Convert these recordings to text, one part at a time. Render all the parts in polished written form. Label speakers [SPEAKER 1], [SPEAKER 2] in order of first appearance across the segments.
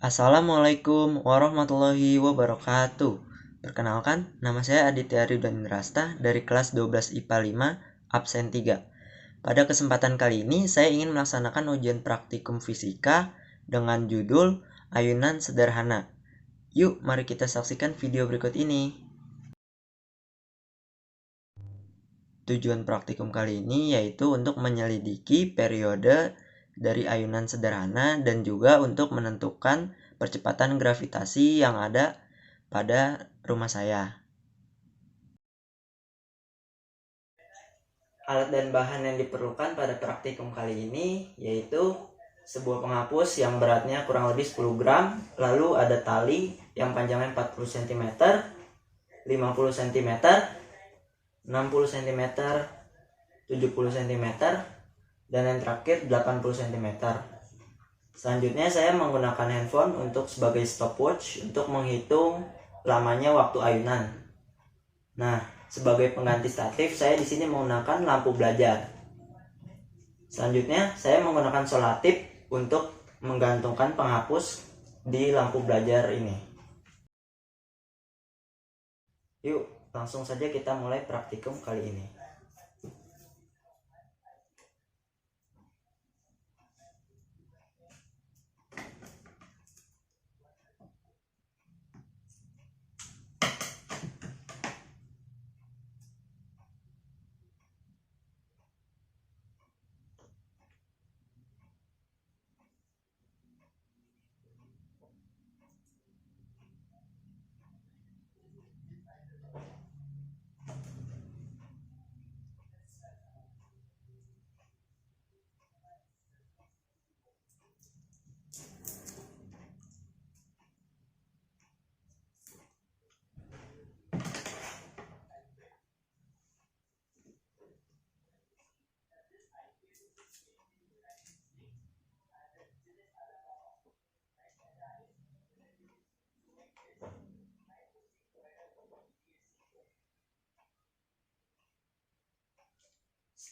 [SPEAKER 1] Assalamualaikum warahmatullahi wabarakatuh. Perkenalkan, nama saya Aditya Ridwan Indrasta dari kelas 12 IPA 5, absen 3. Pada kesempatan kali ini, saya ingin melaksanakan ujian praktikum fisika dengan judul Ayunan Sederhana. Yuk, mari kita saksikan video berikut ini. Tujuan praktikum kali ini yaitu untuk menyelidiki periode dari ayunan sederhana dan juga untuk menentukan percepatan gravitasi yang ada pada rumah saya. Alat dan bahan yang diperlukan pada praktikum kali ini yaitu sebuah penghapus yang beratnya kurang lebih 10 gram, lalu ada tali yang panjangnya 40 cm, 50 cm, 60 cm, 70 cm, dan yang terakhir 80 cm. Selanjutnya saya menggunakan handphone untuk sebagai stopwatch untuk menghitung lamanya waktu ayunan. Nah, sebagai pengganti statif saya di sini menggunakan lampu belajar. Selanjutnya saya menggunakan solatip untuk menggantungkan penghapus di lampu belajar ini. Yuk, langsung saja kita mulai praktikum kali ini.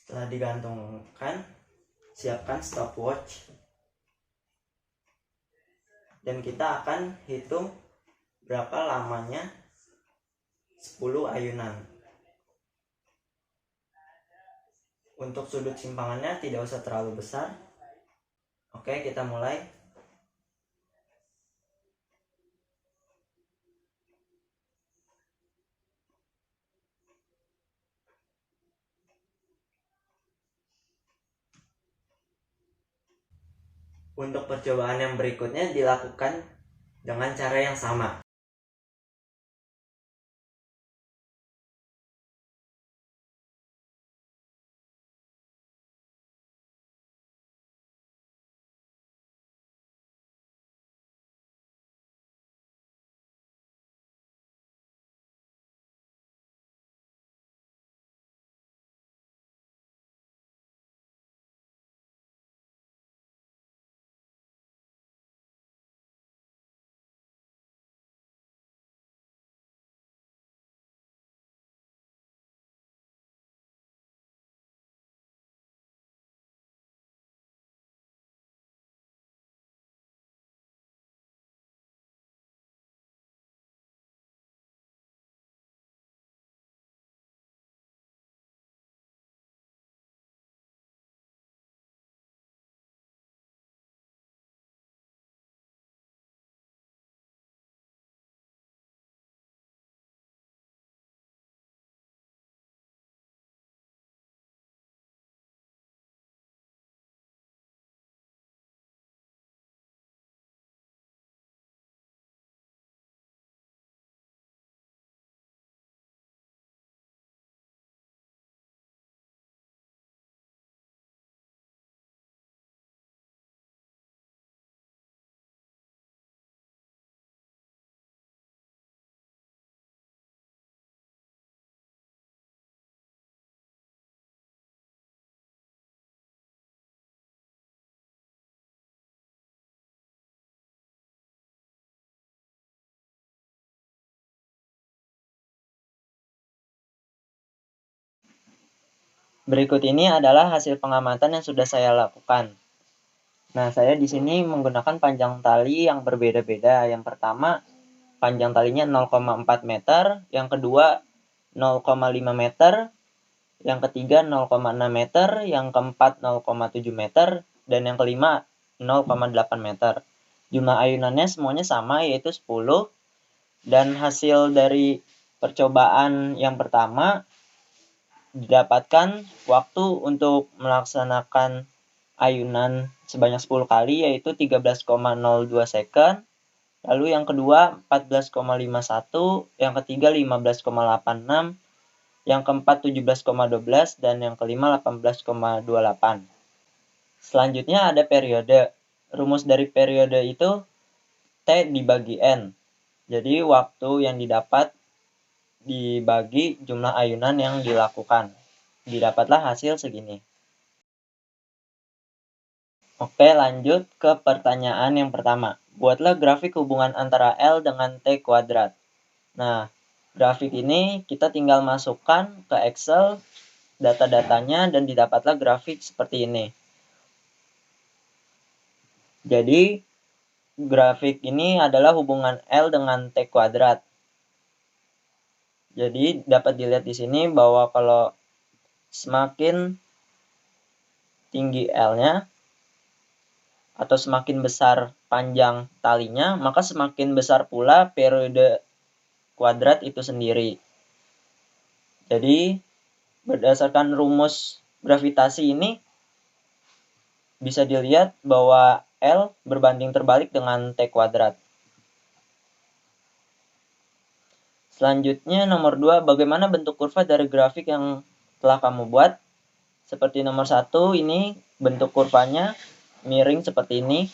[SPEAKER 1] Setelah digantungkan, siapkan stopwatch dan kita akan hitung berapa lamanya 10 ayunan. Untuk sudut simpangannya tidak usah terlalu besar. Oke, kita mulai. Untuk percobaan yang berikutnya dilakukan dengan cara yang sama. Berikut ini adalah hasil pengamatan yang sudah saya lakukan. Nah, saya di sini menggunakan panjang tali yang berbeda-beda. Yang pertama, panjang talinya 0,4 meter, yang kedua 0,5 meter, yang ketiga 0,6 meter, yang keempat 0,7 meter, dan yang kelima 0,8 meter. Jumlah ayunannya semuanya sama, yaitu 10. Dan hasil dari percobaan yang pertama didapatkan waktu untuk melaksanakan ayunan sebanyak 10 kali, yaitu 13,02 second. Lalu yang kedua 14,51, yang ketiga 15,86, yang keempat 17,12, dan yang kelima 18,28. Selanjutnya ada periode. Rumus dari periode itu T dibagi N. Jadi waktu yang didapat dibagi jumlah ayunan yang dilakukan. Didapatlah hasil segini. Oke, lanjut ke pertanyaan yang pertama. Buatlah grafik hubungan antara L dengan T kuadrat. Nah, grafik ini kita tinggal masukkan ke Excel data-datanya dan didapatlah grafik seperti ini. Jadi, grafik ini adalah hubungan L dengan T kuadrat. Jadi, dapat dilihat di sini bahwa kalau semakin tinggi L-nya, atau semakin besar panjang talinya, maka semakin besar pula periode kuadrat itu sendiri. Jadi, berdasarkan rumus gravitasi ini, bisa dilihat bahwa L berbanding terbalik dengan T kuadrat. Selanjutnya, nomor 2, bagaimana bentuk kurva dari grafik yang telah kamu buat? Seperti nomor 1, ini bentuk kurvanya miring seperti ini.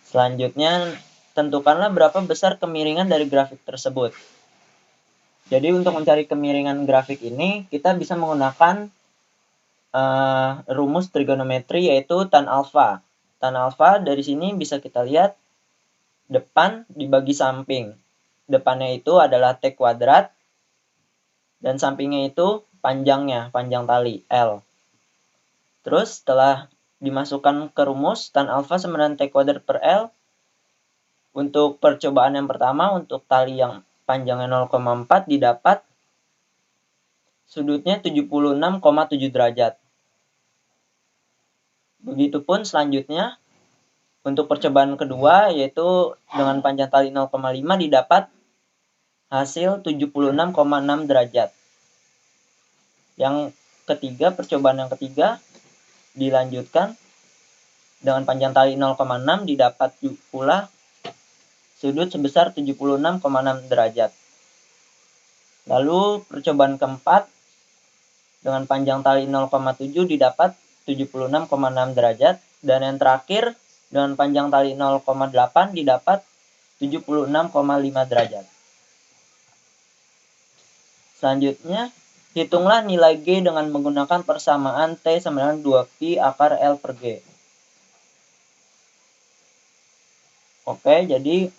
[SPEAKER 1] Selanjutnya, tentukanlah berapa besar kemiringan dari grafik tersebut. Jadi untuk mencari kemiringan grafik ini, kita bisa menggunakan rumus trigonometri, yaitu tan alfa. Tan alfa dari sini bisa kita lihat depan dibagi samping. Depannya itu adalah T kuadrat, dan sampingnya itu panjangnya, panjang tali, L. Terus setelah dimasukkan ke rumus, tan alfa sama dengan T kuadrat per L. Untuk percobaan yang pertama, untuk tali yang panjangnya 0,4 didapat sudutnya 76,7 derajat. Begitupun selanjutnya, untuk percobaan kedua, yaitu dengan panjang tali 0,5 didapat hasil 76,6 derajat. Yang ketiga, percobaan yang ketiga dilanjutkan dengan panjang tali 0,6 didapat pula sudut sebesar 76,6 derajat. Lalu percobaan keempat dengan panjang tali 0,7 didapat 76,6 derajat, dan yang terakhir dengan panjang tali 0,8 didapat 76,5 derajat. Selanjutnya, hitunglah nilai G dengan menggunakan persamaan T sama dengan 2Pi akar L per G. Oke, jadi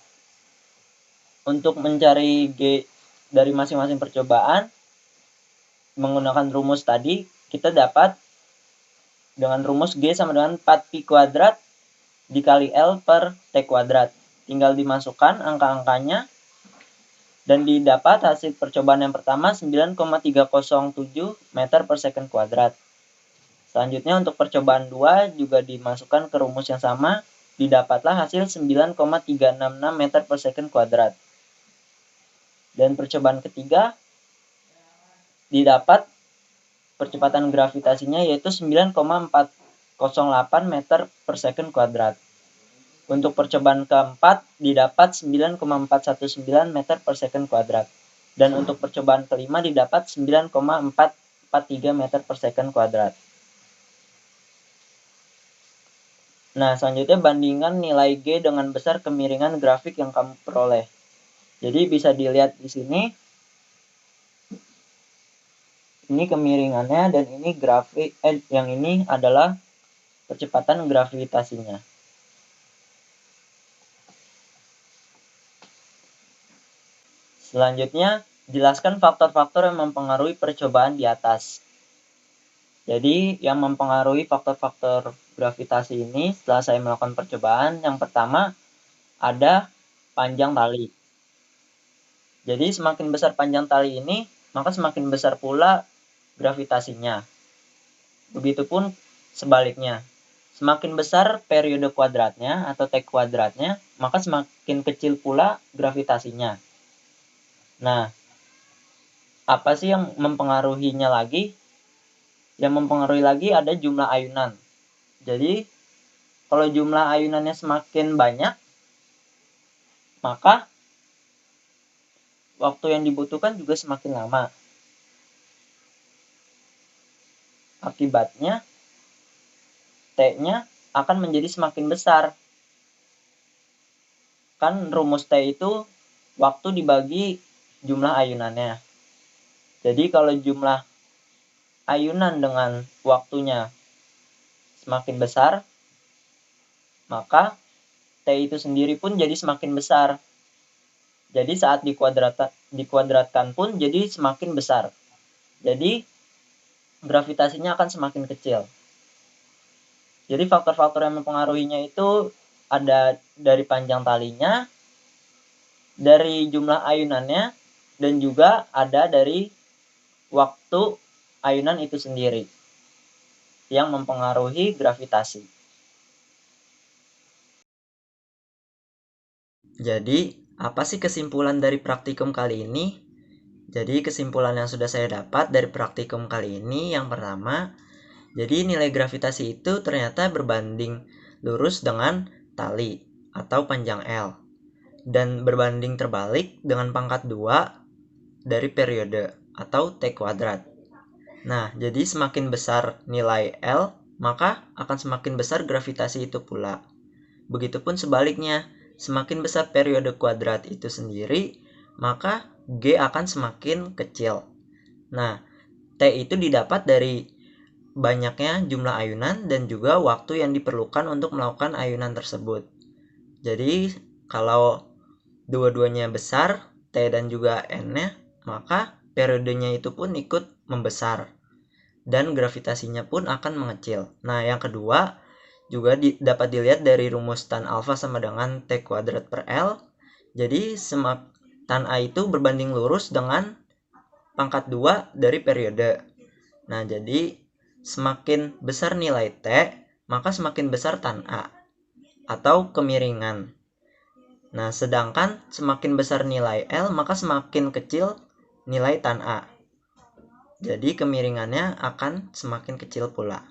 [SPEAKER 1] untuk mencari G dari masing-masing percobaan, menggunakan rumus tadi, kita dapat dengan rumus G sama dengan 4Pi kuadrat dikali L per T kuadrat. Tinggal dimasukkan angka-angkanya, dan didapat hasil percobaan yang pertama 9,307 meter per second kuadrat. Selanjutnya untuk percobaan 2 juga dimasukkan ke rumus yang sama, didapatlah hasil 9,366 meter per second kuadrat. Dan percobaan ketiga didapat percepatan gravitasinya yaitu 9,408 meter per second kuadrat. Untuk percobaan keempat didapat 9,419 meter per second kuadrat. Dan untuk percobaan kelima didapat 9,443 meter per second kuadrat. Nah, selanjutnya bandingkan nilai G dengan besar kemiringan grafik yang kamu peroleh. Jadi bisa dilihat di sini. Ini kemiringannya, dan ini grafik yang ini adalah percepatan gravitasinya. Selanjutnya, jelaskan faktor-faktor yang mempengaruhi percobaan di atas. Jadi yang mempengaruhi faktor-faktor gravitasi ini setelah saya melakukan percobaan, yang pertama ada panjang tali. Jadi semakin besar panjang tali ini, maka semakin besar pula gravitasinya. Begitupun sebaliknya. Semakin besar periode kuadratnya atau T kuadratnya, maka semakin kecil pula gravitasinya. Nah, apa sih yang mempengaruhinya lagi? Yang mempengaruhi lagi ada jumlah ayunan. Jadi, kalau jumlah ayunannya semakin banyak, maka waktu yang dibutuhkan juga semakin lama. Akibatnya, T-nya akan menjadi semakin besar. Kan rumus T itu waktu dibagi jumlah ayunannya. Jadi kalau jumlah ayunan dengan waktunya semakin besar, maka T itu sendiri pun jadi semakin besar. Jadi saat dikuadratkan pun jadi semakin besar. Jadi gravitasinya akan semakin kecil. Jadi faktor-faktor yang mempengaruhinya itu ada dari panjang talinya, dari jumlah ayunannya, dan juga ada dari waktu ayunan itu sendiri yang mempengaruhi gravitasi. Jadi, apa sih kesimpulan dari praktikum kali ini? Jadi, kesimpulan yang sudah saya dapat dari praktikum kali ini yang pertama, jadi nilai gravitasi itu ternyata berbanding lurus dengan tali atau panjang L dan berbanding terbalik dengan pangkat 2 dari periode atau T kuadrat. Nah, jadi semakin besar nilai L, maka akan semakin besar gravitasi itu pula. Begitupun sebaliknya, semakin besar periode kuadrat itu sendiri, maka G akan semakin kecil. Nah, T itu didapat dari banyaknya jumlah ayunan dan juga waktu yang diperlukan untuk melakukan ayunan tersebut. Jadi, kalau dua-duanya besar, T dan juga N-nya, maka periodenya itu pun ikut membesar dan gravitasinya pun akan mengecil. Nah, yang kedua juga dapat dilihat dari rumus tan alfa sama dengan T kuadrat per L. Jadi tan A itu berbanding lurus dengan pangkat 2 dari periode. Nah, jadi semakin besar nilai T, maka semakin besar tan A atau kemiringan. Nah, sedangkan semakin besar nilai L, maka semakin kecil nilai tan A. Jadi kemiringannya akan semakin kecil pula.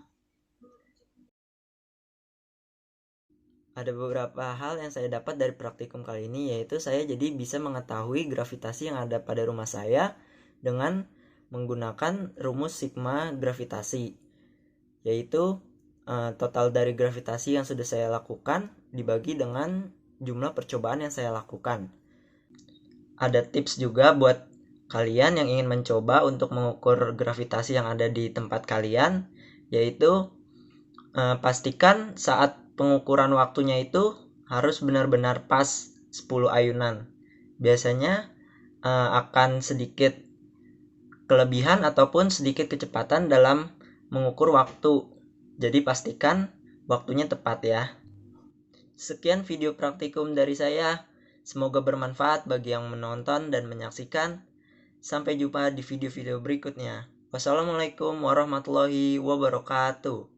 [SPEAKER 1] Ada beberapa hal yang saya dapat dari praktikum kali ini, yaitu saya jadi bisa mengetahui gravitasi yang ada pada rumah saya dengan menggunakan rumus sigma gravitasi, yaitu total dari gravitasi yang sudah saya lakukan dibagi dengan jumlah percobaan yang saya lakukan. Ada tips juga buat kalian yang ingin mencoba untuk mengukur gravitasi yang ada di tempat kalian, yaitu pastikan saat pengukuran waktunya itu harus benar-benar pas 10 ayunan. Biasanya akan sedikit kelebihan ataupun sedikit kecepatan dalam mengukur waktu. Jadi pastikan waktunya tepat ya. Sekian video praktikum dari saya. Semoga bermanfaat bagi yang menonton dan menyaksikan. Sampai jumpa di video-video berikutnya. Wassalamualaikum warahmatullahi wabarakatuh.